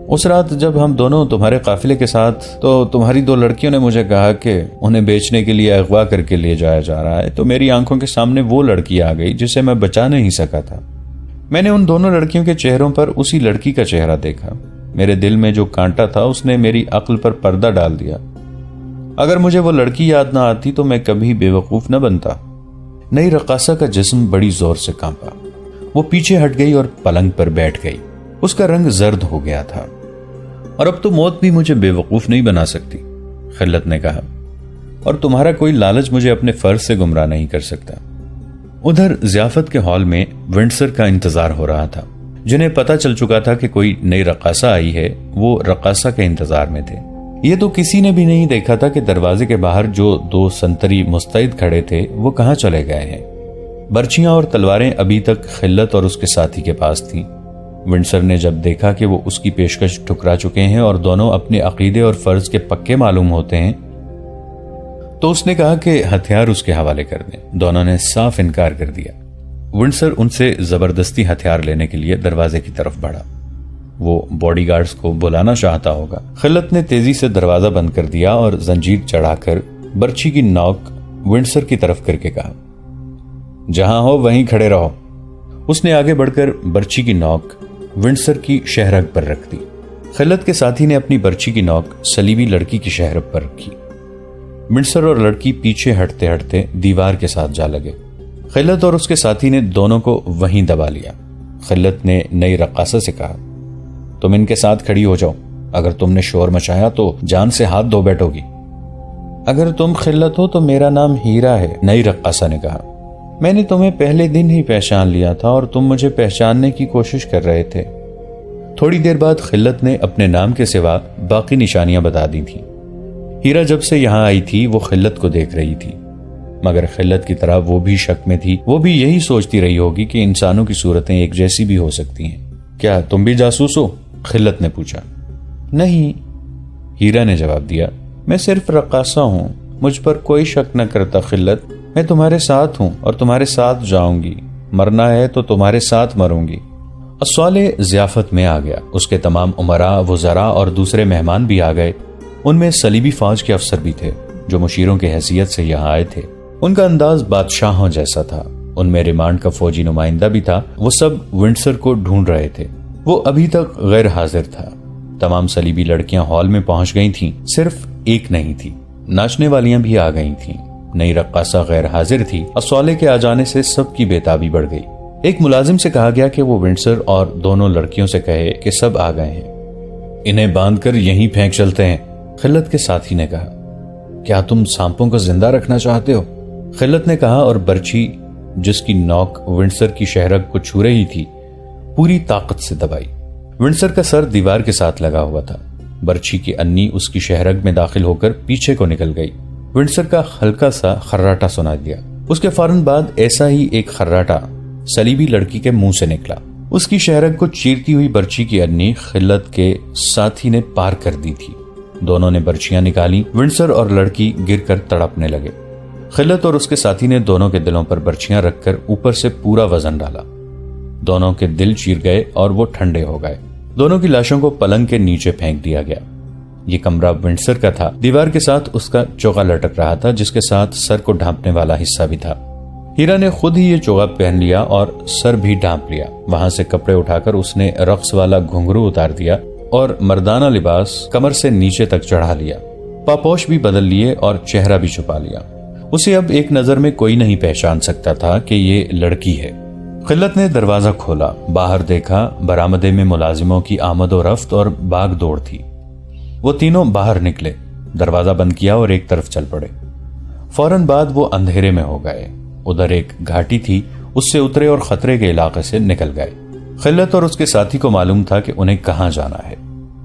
اس رات جب ہم دونوں تمہارے قافلے کے ساتھ، تو تمہاری 2 لڑکیوں نے مجھے کہا کہ انہیں بیچنے کے لیے اغوا کر کے لے جایا جا رہا ہے، تو میری آنکھوں کے سامنے وہ لڑکی آ گئی جسے میں بچا نہیں سکا تھا۔ میں نے ان دونوں لڑکیوں کے چہروں پر اسی لڑکی کا چہرہ دیکھا۔ میرے دل میں جو کانٹا تھا اس نے میری عقل پر پردہ ڈال دیا۔ اگر مجھے وہ لڑکی یاد نہ آتی تو میں کبھی بے وقوف نہ بنتا۔ نئی رقاصہ کا جسم بڑی زور سے کانپا۔ وہ پیچھے ہٹ گئی اور پلنگ پر بیٹھ گئی۔ اس کا رنگ زرد ہو گیا تھا۔ اور اب تو موت بھی مجھے بے وقوف نہیں بنا سکتی، خلت نے کہا، اور تمہارا کوئی لالچ مجھے اپنے فرض سے گمراہ نہیں کر سکتا۔ ادھر ضیافت کے ہال میں ونڈسر کا انتظار ہو رہا تھا۔ جنہیں پتا چل چکا تھا کہ کوئی نئی رقاصہ آئی ہے، وہ رقاصہ کے انتظار میں تھے۔ یہ تو کسی نے بھی نہیں دیکھا تھا کہ دروازے کے باہر جو 2 سنتری مستعد کھڑے تھے وہ کہاں چلے گئے ہیں۔ برچیاں اور تلواریں ابھی تک خلت اور اس کے ساتھی کے پاس تھیں۔ ونڈسر نے جب دیکھا کہ وہ اس کی پیشکش ٹھکرا چکے ہیں اور دونوں اپنے عقیدے اور فرض کے پکے معلوم ہوتے ہیں، تو اس نے کہا کہ ہتھیار اس کے حوالے کر دیں۔ دونوں نے صاف انکار کر دیا۔ ونڈسر ان سے زبردستی ہتھیار لینے کے لیے دروازے کی طرف بڑھا۔ وہ باڈی گارڈز کو بلانا چاہتا ہوگا۔ خلت نے تیزی سے دروازہ بند کر دیا اور زنجیر چڑھا کر برچی کی نوک ونڈسر کی طرف کر کے کہا، جہاں ہو وہیں کھڑے رہو۔ اس نے آگے بڑھ کر برچی کی نوک ونڈسر کی شہرگ پر رکھ دی۔ خلت کے ساتھی نے اپنی برچی کی نوک صلیبی لڑکی کی شہرگ پر رکھی۔ ونڈسر اور لڑکی پیچھے ہٹتے ہٹتے دیوار کے ساتھ جا لگے۔ خلت اور اس کے ساتھی نے دونوں کو وہیں دبا لیا۔ خلت نے نئی رقاصہ سے کہا، تم ان کے ساتھ کھڑی ہو جاؤ، اگر تم نے شور مچایا تو جان سے ہاتھ دھو بیٹھو گی۔ اگر تم خلت ہو تو میرا نام ہیرا ہے، نئی رقاصہ نے کہا۔ میں نے تمہیں پہلے دن ہی پہچان لیا تھا اور تم مجھے پہچاننے کی کوشش کر رہے تھے۔ تھوڑی دیر بعد خلت نے اپنے نام کے سوا باقی نشانیاں بتا دی تھیں۔ ہیرا جب سے یہاں آئی تھی وہ خلت کو دیکھ رہی تھی، مگر خلت کی طرح وہ بھی شک میں تھی۔ وہ بھی یہی سوچتی رہی ہوگی کہ انسانوں کی صورتیں ایک جیسی بھی ہو سکتی ہیں۔ کیا تم بھی جاسوس ہو؟ خلت نے پوچھا۔ نہیں، ہیرا نے جواب دیا، میں صرف رقاصہ ہوں۔ مجھ پر کوئی شک نہ کرتا خلت، میں تمہارے ساتھ ہوں اور تمہارے ساتھ جاؤں گی۔ مرنا ہے تو تمہارے ساتھ مروں گی۔ السوال ضیافت میں آ گیا۔ اس کے تمام امراء، وزراء اور دوسرے مہمان بھی آ گئے۔ ان میں صلیبی فوج کے افسر بھی تھے جو مشیروں کی حیثیت سے یہاں آئے تھے۔ ان کا انداز بادشاہوں جیسا تھا۔ ان میں ریمانڈ کا فوجی نمائندہ بھی تھا۔ وہ سب ونڈسر کو ڈھونڈ رہے تھے۔ وہ ابھی تک غیر حاضر تھا۔ تمام صلیبی لڑکیاں ہال میں پہنچ گئی تھیں، صرف ایک نہیں تھی۔ ناچنے والیاں بھی آ گئی تھیں۔ نئی رقاصہ غیر حاضر تھی۔ اسوالے کے آ جانے سے سب کی بےتابی بڑھ گئی۔ ایک ملازم سے کہا گیا کہ وہ ونڈسر اور دونوں لڑکیوں سے کہے کہ سب آ گئے ہیں، انہیں باندھ کر یہیں پھینک چلتے ہیں۔ خلت کے ساتھی نے کہا، کیا تم سانپوں کو زندہ رکھنا چاہتے ہو؟ خلت نے کہا اور برچی جس کی نوک ونڈسر کی شہرگ کو چھو رہی تھی پوری طاقت سے دبائی۔ ونڈسر کا سر دیوار کے ساتھ لگا ہوا تھا۔ برچھی کی انی اس کی شہرگ میں داخل ہو کر پیچھے کو نکل گئی۔ ونڈسر کا ہلکا سا خراٹا سنا دیا۔ اس کے فوراً بعد ایسا ہی ایک خراٹا صلیبی لڑکی کے منہ سے نکلا۔ اس کی شہرگ کو چیرتی ہوئی برچھی کی انی خلت کے ساتھی نے پار کر دی تھی۔ دونوں نے برچیاں نکالی۔ ونڈسر اور لڑکی گر کر تڑپنے لگے۔ خلت اور اس کے ساتھی نے دونوں کے دلوں پر برچیاں رکھ کر اوپر سے پورا وزن ڈالا۔ دونوں کے دل چیر گئے اور وہ ٹھنڈے ہو گئے۔ دونوں کی لاشوں کو پلنگ کے نیچے پھینک دیا گیا۔ یہ کمرہ ونڈسر کا تھا۔ دیوار کے ساتھ اس کا چوغا لٹک رہا تھا جس کے ساتھ سر کو ڈھانپنے والا حصہ بھی تھا۔ ہیرا نے خود ہی یہ چوغا پہن لیا اور سر بھی ڈھانپ لیا۔ وہاں سے کپڑے اٹھا کر اس نے رقص والا گھنگرو اتار دیا اور مردانہ لباس کمر سے نیچے تک چڑھا لیا۔ پاپوش بھی بدل لیے اور چہرہ بھی چھپا لیا۔ اسے اب ایک نظر میں کوئی نہیں پہچان سکتا تھا کہ یہ لڑکی ہے۔ خلت نے دروازہ کھولا، باہر دیکھا۔ برآمدے میں ملازموں کی آمد و رفت اور باغ دوڑ تھی۔ وہ تینوں باہر نکلے، دروازہ بند کیا اور ایک طرف چل پڑے۔ فوراً بعد وہ اندھیرے میں ہو گئے۔ ادھر ایک گھاٹی تھی، اس سے اترے اور خطرے کے علاقے سے نکل گئے۔ خلت اور اس کے ساتھی کو معلوم تھا کہ انہیں کہاں جانا ہے۔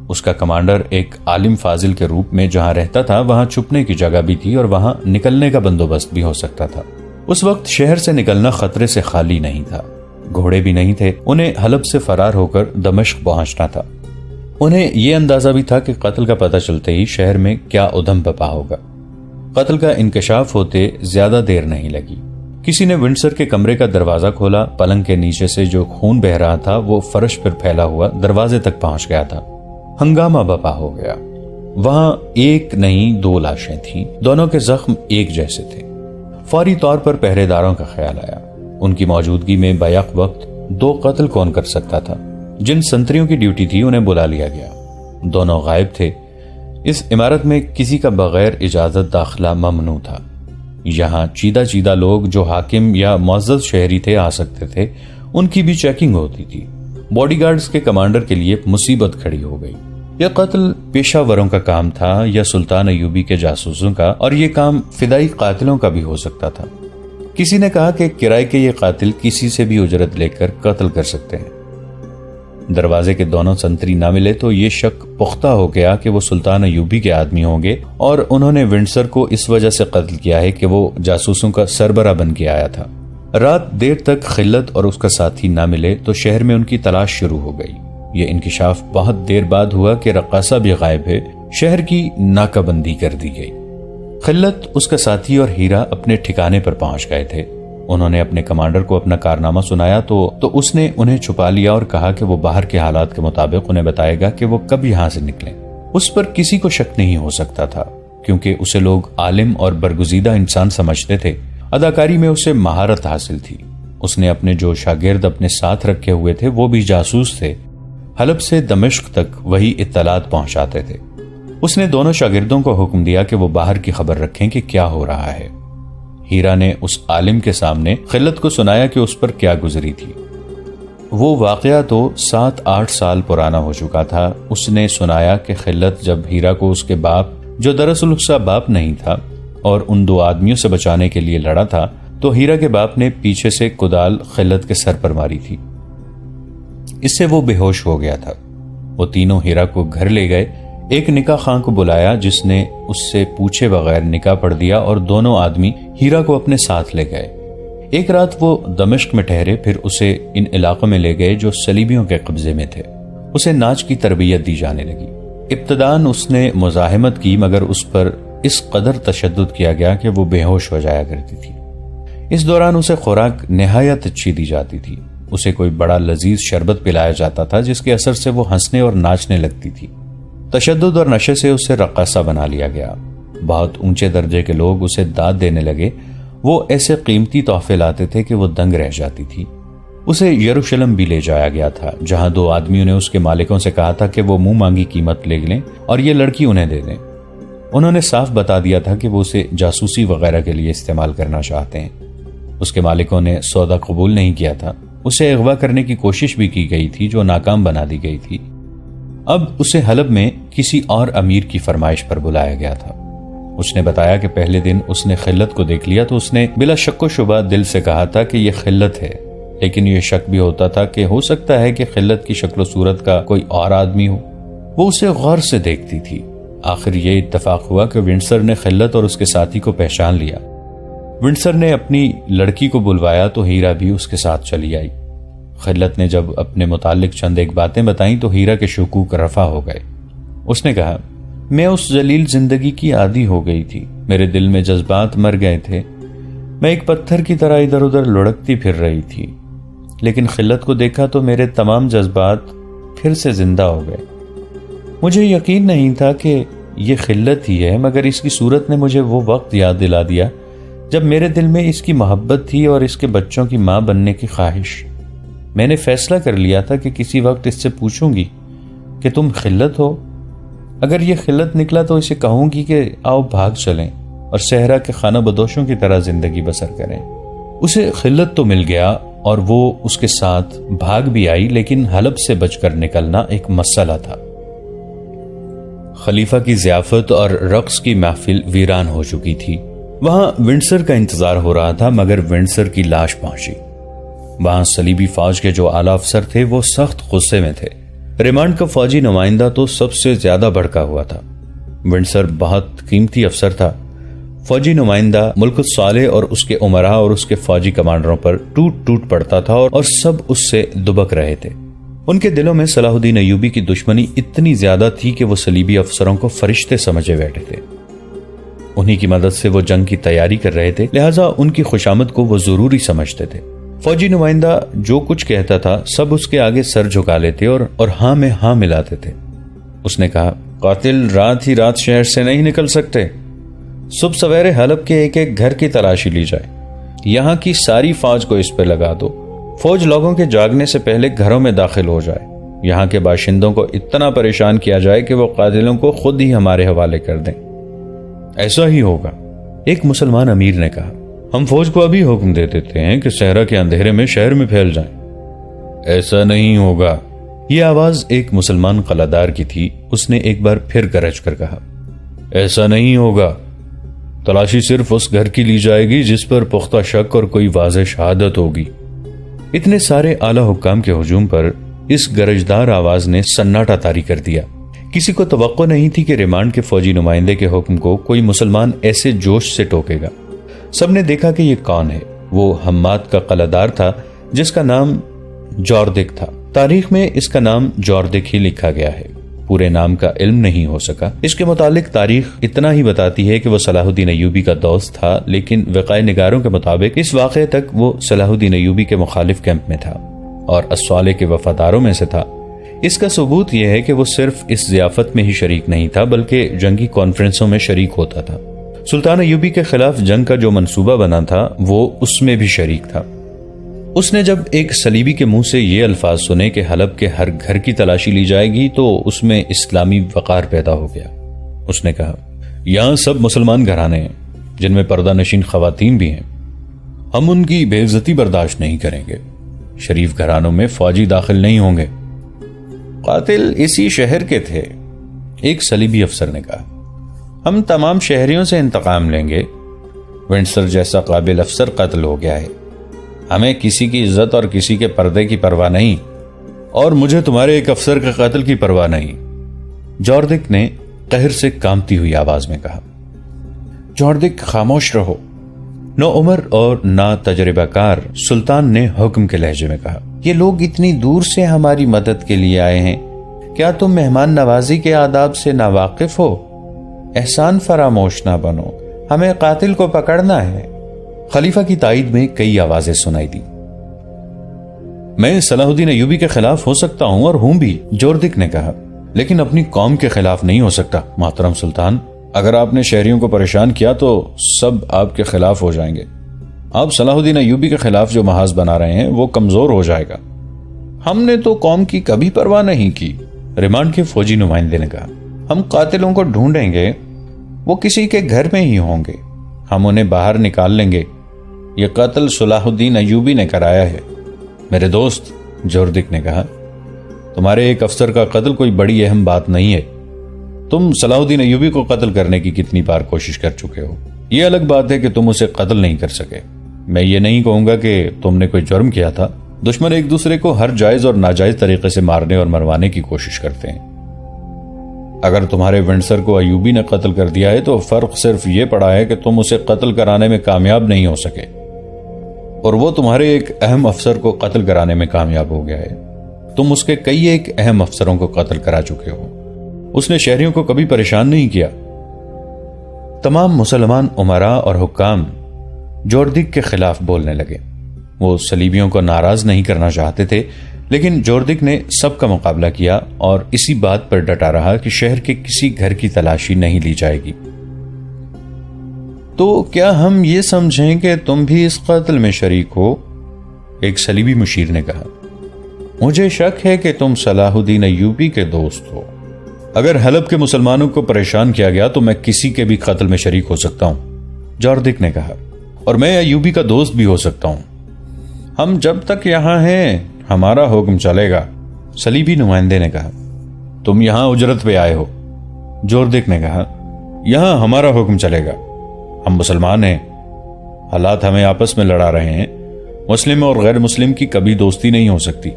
اس کا کمانڈر ایک عالم فاضل کے روپ میں جہاں رہتا تھا وہاں چھپنے کی جگہ بھی تھی اور وہاں نکلنے کا بندوبست بھی ہو سکتا تھا۔ اس وقت شہر سے نکلنا خطرے سے خالی نہیں تھا۔ گھوڑے بھی نہیں تھے۔ انہیں حلب سے فرار ہو کر دمشق پہنچنا تھا۔ انہیں یہ اندازہ بھی تھا کہ قتل کا پتہ چلتے ہی شہر میں کیا ادھم بپا ہوگا۔ قتل کا انکشاف ہوتے زیادہ دیر نہیں لگی۔ کسی نے ونڈسر کے کمرے کا دروازہ کھولا۔ پلنگ کے نیچے سے جو خون بہ رہا تھا وہ فرش پر پھیلا ہوا دروازے تک پہنچ گیا تھا۔ ہنگامہ بپا ہو گیا۔ وہاں ایک نہیں دو لاشیں تھیں۔ دونوں کے زخم ایک جیسے تھے۔ فوری طور پر پہرے داروں کا خیال آیا۔ ان کی موجودگی میں بیک وقت دو قتل کون کر سکتا تھا؟ جن سنتریوں کی ڈیوٹی تھی انہیں بلا لیا گیا۔ دونوں غائب تھے۔ اس عمارت میں کسی کا بغیر اجازت داخلہ ممنوع تھا۔ یہاں چیدہ لوگ جو حاکم یا معزز شہری تھے آ سکتے تھے۔ ان کی بھی چیکنگ ہوتی تھی۔ باڈی گارڈز کے کمانڈر کے لیے مصیبت کھڑی ہو گئی۔ یہ قتل پیشہ وروں کا کام تھا یا سلطان ایوبی کے جاسوسوں کا، اور یہ کام فدائی قاتلوں کا بھی ہو سکتا تھا۔ کسی نے کہا کہ کرائے کے یہ قاتل کسی سے بھی اجرت لے کر قتل کر سکتے ہیں۔ دروازے کے دونوں سنتری نہ ملے تو یہ شک پختہ ہو گیا کہ وہ سلطان ایوبی کے آدمی ہوں گے اور انہوں نے ونڈسر کو اس وجہ سے قتل کیا ہے کہ وہ جاسوسوں کا سربراہ بن کے آیا تھا۔ رات دیر تک خلت اور اس کا ساتھی نہ ملے تو شہر میں ان کی تلاش شروع ہو گئی۔ یہ انکشاف بہت دیر بعد ہوا کہ رقاصہ بھی غائب ہے۔ شہر کی ناکہ بندی کر دی گئی۔ خلت، اس کا ساتھی اور ہیرا اپنے ٹھکانے پر پہنچ گئے تھے۔ انہوں نے اپنے کمانڈر کو اپنا کارنامہ سنایا تو اس نے انہیں چھپا لیا اور کہا کہ وہ باہر کے حالات کے مطابق انہیں بتائے گا کہ وہ کب یہاں سے نکلیں۔ اس پر کسی کو شک نہیں ہو سکتا تھا کیونکہ اسے لوگ عالم اور برگزیدہ انسان سمجھتے تھے۔ اداکاری میں اسے مہارت حاصل تھی۔ اس نے اپنے جو شاگرد اپنے ساتھ رکھے ہوئے تھے وہ بھی جاسوس تھے۔ حلب سے دمشق تک وہی اطلاعات پہنچاتے تھے۔ اس نے دونوں شاگردوں کو حکم دیا کہ وہ باہر کی خبر رکھیں کہ کیا ہو رہا ہے۔ ہیرا نے اس عالم کے سامنے خلت کو سنایا کہ اس پر کیا گزری تھی۔ وہ واقعہ تو 7-8 سال پرانا ہو چکا تھا۔ اس نے سنایا کہ خلت جب ہیرا کو اس کے باپ، جو دراصل اس کا باپ نہیں تھا، اور ان دو آدمیوں سے بچانے کے لیے لڑا تھا تو ہیرا کے باپ نے پیچھے سے کدال خلت کے سر پر ماری تھی۔ اس سے وہ بے ہوش ہو گیا تھا۔ وہ تینوں ہیرا کو گھر لے گئے۔ ایک نکاح خاں کو بلایا جس نے اس سے پوچھے بغیر نکاح پڑھ دیا اور دونوں آدمی ہیرا کو اپنے ساتھ لے گئے۔ ایک رات وہ دمشق میں ٹھہرے، پھر اسے ان علاقوں میں لے گئے جو صلیبیوں کے قبضے میں تھے۔ اسے ناچ کی تربیت دی جانے لگی۔ ابتداً اس نے مزاحمت کی مگر اس پر اس قدر تشدد کیا گیا کہ وہ بے ہوش ہو جایا کرتی تھی۔ اس دوران اسے خوراک نہایت اچھی دی جاتی تھی۔ اسے کوئی بڑا لذیذ شربت پلایا جاتا تھا جس کے اثر سے وہ ہنسنے اور ناچنے لگتی تھی۔ تشدد اور نشے سے اسے رقاصہ بنا لیا گیا۔ بہت اونچے درجے کے لوگ اسے داد دینے لگے۔ وہ ایسے قیمتی تحفے لاتے تھے کہ وہ دنگ رہ جاتی تھی۔ اسے یروشلم بھی لے جایا گیا تھا جہاں دو آدمیوں نے اس کے مالکوں سے کہا تھا کہ وہ منہ مانگی قیمت لے لیں اور یہ لڑکی انہیں دے دیں۔ انہوں نے صاف بتا دیا تھا کہ وہ اسے جاسوسی وغیرہ کے لیے استعمال کرنا چاہتے ہیں۔ اس کے مالکوں نے سودا قبول نہیں کیا تھا۔ اسے اغوا کرنے کی کوشش بھی کی گئی تھی جو ناکام بنا دی گئی تھی۔ اب اسے حلب میں کسی اور امیر کی فرمائش پر بلایا گیا تھا۔ اس نے بتایا کہ پہلے دن اس نے خلت کو دیکھ لیا تو اس نے بلا شک و شبہ دل سے کہا تھا کہ یہ خلت ہے، لیکن یہ شک بھی ہوتا تھا کہ ہو سکتا ہے کہ خلت کی شکل و صورت کا کوئی اور آدمی ہو۔ وہ اسے غور سے دیکھتی تھی۔ آخر یہ اتفاق ہوا کہ ونڈسر نے خلت اور اس کے ساتھی کو پہچان لیا۔ ونڈسر نے اپنی لڑکی کو بلوایا تو ہیرا بھی اس کے ساتھ چلی آئی۔ خلت نے جب اپنے متعلق چند ایک باتیں بتائیں تو ہیرا کے شکوک رفع ہو گئے۔ اس نے کہا، میں اس ذلیل زندگی کی عادی ہو گئی تھی، میرے دل میں جذبات مر گئے تھے، میں ایک پتھر کی طرح ادھر ادھر لڑکتی پھر رہی تھی، لیکن خلت کو دیکھا تو میرے تمام جذبات پھر سے زندہ ہو گئے۔ مجھے یقین نہیں تھا کہ یہ خلت ہی ہے، مگر اس کی صورت نے مجھے وہ وقت یاد دلا دیا جب میرے دل میں اس کی محبت تھی اور اس کے بچوں کی ماں بننے کی خواہش۔ میں نے فیصلہ کر لیا تھا کہ کسی وقت اس سے پوچھوں گی کہ تم خلت ہو۔ اگر یہ خلت نکلا تو اسے کہوں گی کہ آؤ بھاگ چلیں اور صحرا کے خانہ بدوشوں کی طرح زندگی بسر کریں۔ اسے خلت تو مل گیا اور وہ اس کے ساتھ بھاگ بھی آئی، لیکن حلب سے بچ کر نکلنا ایک مسئلہ تھا۔ خلیفہ کی ضیافت اور رقص کی محفل ویران ہو چکی تھی۔ وہاں ونڈسر کا انتظار ہو رہا تھا، مگر ونڈسر کی لاش پہنچی۔ وہاں صلیبی فوج کے جو اعلیٰ افسر تھے وہ سخت غصے میں تھے۔ ریمانڈ کا فوجی نمائندہ تو سب سے زیادہ بھڑکا ہوا تھا۔ ونڈسر بہت قیمتی افسر تھا۔ فوجی نمائندہ ملک الصالح اور اس کے عمراء اور اس کے فوجی کمانڈروں پر ٹوٹ ٹوٹ پڑتا تھا اور سب اس سے دبک رہے تھے۔ ان کے دلوں میں صلاح الدین ایوبی کی دشمنی اتنی زیادہ تھی کہ وہ صلیبی افسروں کو فرشتے سمجھے بیٹھے تھے۔ انہی کی مدد سے وہ جنگ کی تیاری کر رہے تھے، لہٰذا ان کی خوشامد کو وہ ضروری سمجھتے تھے۔ فوجی نمائندہ جو کچھ کہتا تھا سب اس کے آگے سر جھکا لیتے اور ہاں میں ہاں ملاتے تھے۔ اس نے کہا، قاتل رات ہی رات شہر سے نہیں نکل سکتے، صبح سویرے حلب کے ایک ایک گھر کی تلاشی لی جائے، یہاں کی ساری فوج کو اس پہ لگا دو، فوج لوگوں کے جاگنے سے پہلے گھروں میں داخل ہو جائے، یہاں کے باشندوں کو اتنا پریشان کیا جائے کہ وہ قاتلوں کو خود ہی ہمارے حوالے کر دیں۔ ایسا ہی ہوگا، ایک مسلمان امیر نے کہا۔ ہم فوج کو ابھی حکم دے دیتے ہیں کہ صحرا کے اندھیرے میں شہر میں پھیل جائیں۔ ایسا نہیں ہوگا، یہ آواز ایک مسلمان قلعہدار کی تھی۔ اس نے ایک بار پھر گرج کر کہا، ایسا نہیں ہوگا، تلاشی صرف اس گھر کی لی جائے گی جس پر پختہ شک اور کوئی واضح شہادت ہوگی۔ اتنے سارے اعلیٰ حکام کے ہجوم پر اس گرجدار آواز نے سناٹا طاری کر دیا۔ کسی کو توقع نہیں تھی کہ ریمانڈ کے فوجی نمائندے کے حکم کو کوئی مسلمان ایسے جوش سے ٹوکے گا۔ سب نے دیکھا کہ یہ کون ہے۔ وہ حماد کا قلعہدار تھا جس کا نام جوردک تھا۔ تاریخ میں اس کا نام جوردک ہی لکھا گیا ہے، پورے نام کا علم نہیں ہو سکا۔ اس کے متعلق تاریخ اتنا ہی بتاتی ہے کہ وہ صلاح الدین ایوبی کا دوست تھا، لیکن وقائع نگاروں کے مطابق اس واقعے تک وہ صلاح الدین ایوبی کے مخالف کیمپ میں تھا اور الصالح کے وفاداروں میں سے تھا۔ اس کا ثبوت یہ ہے کہ وہ صرف اس ضیافت میں ہی شریک نہیں تھا بلکہ جنگی کانفرنسوں میں شریک ہوتا تھا۔ سلطان ایوبی کے خلاف جنگ کا جو منصوبہ بنا تھا وہ اس میں بھی شریک تھا۔ اس نے جب ایک صلیبی کے منہ سے یہ الفاظ سنے کہ حلب کے ہر گھر کی تلاشی لی جائے گی تو اس میں اسلامی وقار پیدا ہو گیا۔ اس نے کہا، یہاں سب مسلمان گھرانے ہیں جن میں پردہ نشین خواتین بھی ہیں، ہم ان کی بے عزتی برداشت نہیں کریں گے، شریف گھرانوں میں فوجی داخل نہیں ہوں گے۔ قاتل اسی شہر کے تھے، ایک صلیبی افسر نے کہا، ہم تمام شہریوں سے انتقام لیں گے۔ ونڈسر جیسا قابل افسر قتل ہو گیا ہے، ہمیں کسی کی عزت اور کسی کے پردے کی پرواہ نہیں، اور مجھے تمہارے ایک افسر کے قتل کی پرواہ نہیں، جوردک نے قہر سے کامتی ہوئی آواز میں کہا۔ جوردک خاموش رہو، نو عمر اور نا تجربہ کار سلطان نے حکم کے لہجے میں کہا، یہ لوگ اتنی دور سے ہماری مدد کے لیے آئے ہیں، کیا تم مہمان نوازی کے آداب سے ناواقف ہو؟ احسان فراموش نہ بنو، ہمیں قاتل کو پکڑنا ہے۔ خلیفہ کی تائید میں کئی آوازیں سنائی دی۔ میں صلاح الدین ایوبی کے خلاف ہو سکتا ہوں اور ہوں بھی، جوردک نے کہا، لیکن اپنی قوم کے خلاف نہیں ہو سکتا۔ محترم سلطان، اگر آپ نے شہریوں کو پریشان کیا تو سب آپ کے خلاف ہو جائیں گے۔ آپ صلاح الدین ایوبی کے خلاف جو محاذ بنا رہے ہیں وہ کمزور ہو جائے گا۔ ہم نے تو قوم کی کبھی پرواہ نہیں کی، ریمانڈ کے فوجی نمائندے نے کہا۔ ہم قاتلوں کو ڈھونڈیں گے، وہ کسی کے گھر میں ہی ہوں گے، ہم انہیں باہر نکال لیں گے۔ یہ قتل صلاح الدین ایوبی نے کرایا ہے۔ میرے دوست، جوردک نے کہا، تمہارے ایک افسر کا قتل کوئی بڑی اہم بات نہیں ہے۔ تم صلاح الدین ایوبی کو قتل کرنے کی کتنی بار کوشش کر چکے ہو، یہ الگ بات ہے کہ تم اسے قتل نہیں کر سکے۔ میں یہ نہیں کہوں گا کہ تم نے کوئی جرم کیا تھا، دشمن ایک دوسرے کو ہر جائز اور ناجائز طریقے سے مارنے اور مروانے کی کوشش کرتے ہیں۔ اگر تمہارے ونڈسر کو ایوبی نے قتل کر دیا ہے تو فرق صرف یہ پڑا ہے کہ تم اسے قتل کرانے میں کامیاب نہیں ہو سکے، اور وہ تمہارے ایک اہم افسر کو قتل کرانے میں کامیاب ہو گیا ہے۔ تم اس کے کئی ایک اہم افسروں کو قتل کرا چکے ہو۔ اس نے شہریوں کو کبھی پریشان نہیں کیا۔ تمام مسلمان امراء اور حکام جوردک کے خلاف بولنے لگے۔ وہ صلیبیوں کو ناراض نہیں کرنا چاہتے تھے، لیکن جوردک نے سب کا مقابلہ کیا اور اسی بات پر ڈٹا رہا کہ شہر کے کسی گھر کی تلاشی نہیں لی جائے گی۔ تو کیا ہم یہ سمجھیں کہ تم بھی اس قتل میں شریک ہو؟ ایک صلیبی مشیر نے کہا۔ مجھے شک ہے کہ تم صلاح الدین ایوبی کے دوست ہو۔ اگر حلب کے مسلمانوں کو پریشان کیا گیا تو میں کسی کے بھی قتل میں شریک ہو سکتا ہوں، جوردک نے کہا، اور میں ایوبی کا دوست بھی ہو سکتا ہوں۔ ہم جب تک یہاں ہیں ہمارا حکم چلے گا، صلیبی نمائندے نے کہا۔ تم یہاں اجرت پہ آئے ہو، جوردک نے کہا۔ یہاں ہمارا حکم چلے گا، ہم مسلمان ہیں، حالات ہمیں آپس میں لڑا رہے ہیں، مسلم اور غیر مسلم کی کبھی دوستی نہیں ہو سکتی۔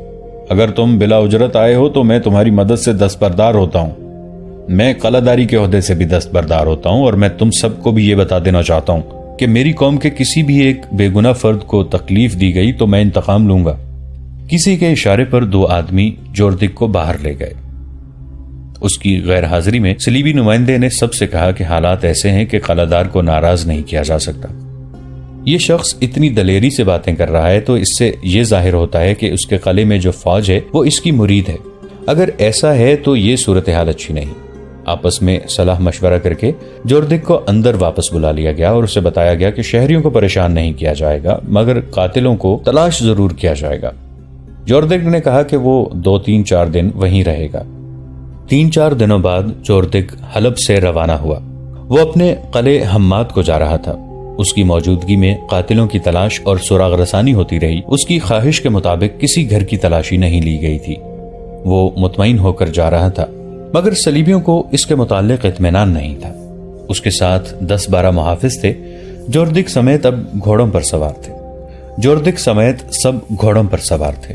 اگر تم بلا اجرت آئے ہو تو میں تمہاری مدد سے دستبردار ہوتا ہوں، میں قلعہ داری کے عہدے سے بھی دستبردار ہوتا ہوں، اور میں تم سب کو بھی یہ بتا دینا چاہتا ہوں کہ میری قوم کے کسی بھی ایک بے گناہ فرد کو تکلیف دی گئی تو میں انتقام لوں گا۔ کسی کے اشارے پر دو آدمی جوردک کو باہر لے گئے۔ اس کی غیر حاضری میں صلیبی نمائندے نے سب سے کہا کہ حالات ایسے ہیں کہ قلعہ دار کو ناراض نہیں کیا جا سکتا۔ یہ شخص اتنی دلیری سے باتیں کر رہا ہے تو اس سے یہ ظاہر ہوتا ہے کہ اس کے قلعے میں جو فوج ہے وہ اس کی مرید ہے۔ اگر ایسا ہے تو یہ صورتحال اچھی نہیں۔ آپس میں صلاح مشورہ کر کے جوردک کو اندر واپس بلا لیا گیا اور اسے بتایا گیا کہ شہریوں کو پریشان نہیں کیا جائے گا، مگر قاتلوں کو تلاش ضرور کیا جائے گا۔ جوردک نے کہا کہ وہ 2-3-4 دن وہیں رہے گا۔ 3-4 دنوں بعد جوردک حلب سے روانہ ہوا۔ وہ اپنے قلعہ حماد کو جا رہا تھا۔ اس کی موجودگی میں قاتلوں کی تلاش اور سراغ رسانی ہوتی رہی۔ اس کی خواہش کے مطابق کسی گھر کی تلاشی نہیں لی گئی تھی۔ وہ مطمئن ہو کر جا رہا تھا، مگر صلیبیوں کو اس کے متعلق اطمینان نہیں تھا۔ اس کے ساتھ 10-12 محافظ تھے، جوردک سمیت اب گھوڑوں پر سوار تھے۔ جوردک سمیت سب گھوڑوں پر سوار تھے۔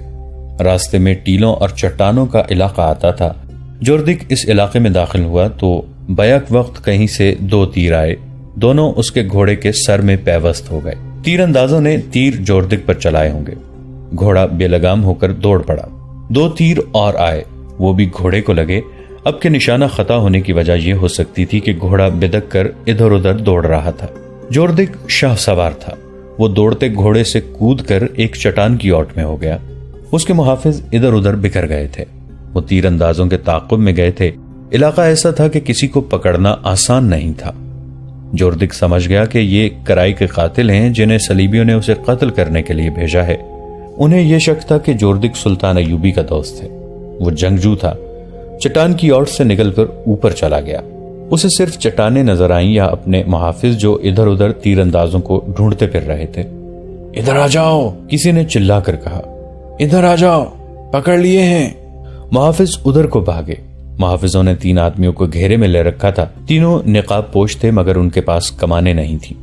راستے میں ٹیلوں اور چٹانوں کا علاقہ آتا تھا۔ جوردک اس علاقے میں داخل ہوا تو بیک وقت کہیں سے 2 تیر آئے، دونوں اس کے گھوڑے کے سر میں پیوست ہو گئے۔ تیر اندازوں نے تیر جوردک پر چلائے ہوں گے۔ گھوڑا بے لگام ہو کر دوڑ پڑا۔ 2 تیر اور آئے، وہ بھی گھوڑے کو لگے۔ اب کے نشانہ خطا ہونے کی وجہ یہ ہو سکتی تھی کہ گھوڑا بدک کر ادھر ادھر دوڑ رہا تھا۔ جوردک شاہ سوار تھا۔ وہ دوڑتے گھوڑے سے کود کر ایک چٹان کی اوٹ میں ہو گیا۔ اس کے محافظ ادھر ادھر بکھر گئے تھے۔ وہ تیر اندازوں کے تعاقب میں گئے تھے۔ علاقہ ایسا تھا کہ کسی کو پکڑنا آسان نہیں تھا۔ جوردک سمجھ گیا کہ یہ کرائی کے قاتل ہیں جنہیں صلیبیوں نے اسے قتل کرنے کے لیے بھیجا ہے۔ انہیں یہ شک تھا کہ جوردک سلطان ایوبی کا دوست ہے۔ وہ جنگجو تھا۔ چٹان کی اوٹ سے نکل کر اوپر چلا گیا۔ اسے صرف چٹانیں نظر آئیں یا اپنے محافظ جو ادھر ادھر تیر اندازوں کو ڈھونڈتے پھر رہے تھے۔ ادھر آ جاؤ، کسی نے چلا کر کہا۔ ادھر آ جاؤ، پکڑ لیے ہیں۔ محافظ ادھر کو بھاگے۔ محافظوں نے 3 آدمیوں کو گھیرے میں لے رکھا تھا۔ تینوں نقاب پوش تھے، مگر ان کے پاس کمانیں نہیں تھی۔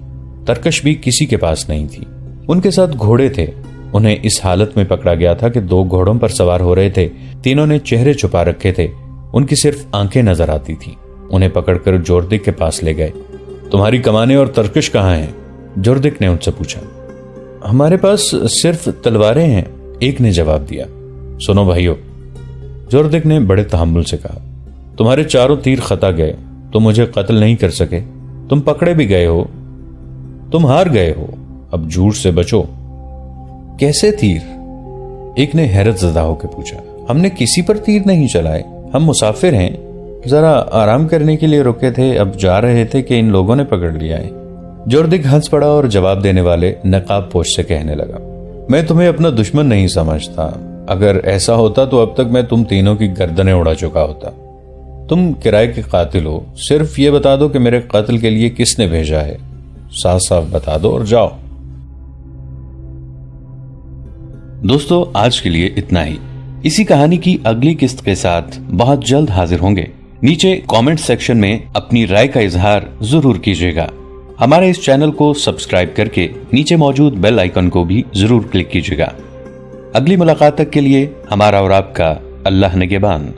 ترکش بھی کسی کے پاس نہیں تھی۔ ان کے ساتھ گھوڑے تھے۔ انہیں اس حالت میں پکڑا گیا تھا کہ 2 گھوڑوں پر سوار ہو رہے تھے۔ تینوں نے چہرے چھپا رکھے تھے، ان کی صرف آنکھیں نظر آتی تھی۔ انہیں پکڑ کر جوردک کے پاس لے گئے۔ تمہاری کمانیں اور ترکش کہاں ہیں؟ جوردک نے ان سے پوچھا۔ ہمارے پاس صرف تلواریں ہیں، ایک نے جواب دیا۔ سنو بھائیو، جوردک نے بڑے تحمل سے کہا، تمہارے 4 تیر خطا گئے، تم مجھے قتل نہیں کر سکے، تم پکڑے بھی گئے ہو، تم ہار گئے ہو، اب جھوٹ سے بچو۔ کیسے تیر؟ ایک نے حیرت زدہ ہو کے پوچھا۔ ہم نے کسی پر تیر نہیں چلائے، ہم مسافر ہیں، ذرا آرام کرنے کے لیے رکے تھے، اب جا رہے تھے کہ ان لوگوں نے پکڑ لیا ہے۔ جوردک ہنس پڑا اور جواب دینے والے نقاب پوش سے کہنے لگا، میں تمہیں اپنا دشمن نہیں سمجھتا، اگر ایسا ہوتا تو اب تک میں تم تینوں کی گردنیں اڑا چکا ہوتا۔ تم کرائے کے قاتل ہو، صرف یہ بتا دو کہ میرے قتل کے لیے کس نے بھیجا ہے، صاف صاف بتا دو اور جاؤ۔ دوستو، آج کے لیے اتنا ہی۔ اسی کہانی کی اگلی قسط کے ساتھ بہت جلد حاضر ہوں گے۔ نیچے کامنٹ سیکشن میں اپنی رائے کا اظہار ضرور کیجیے گا۔ ہمارے اس چینل کو سبسکرائب کر کے نیچے موجود بیل آئیکن کو بھی ضرور کلک کیجیے گا۔ اگلی ملاقات تک کے لیے ہمارا اور آپ کا اللہ نگہبان۔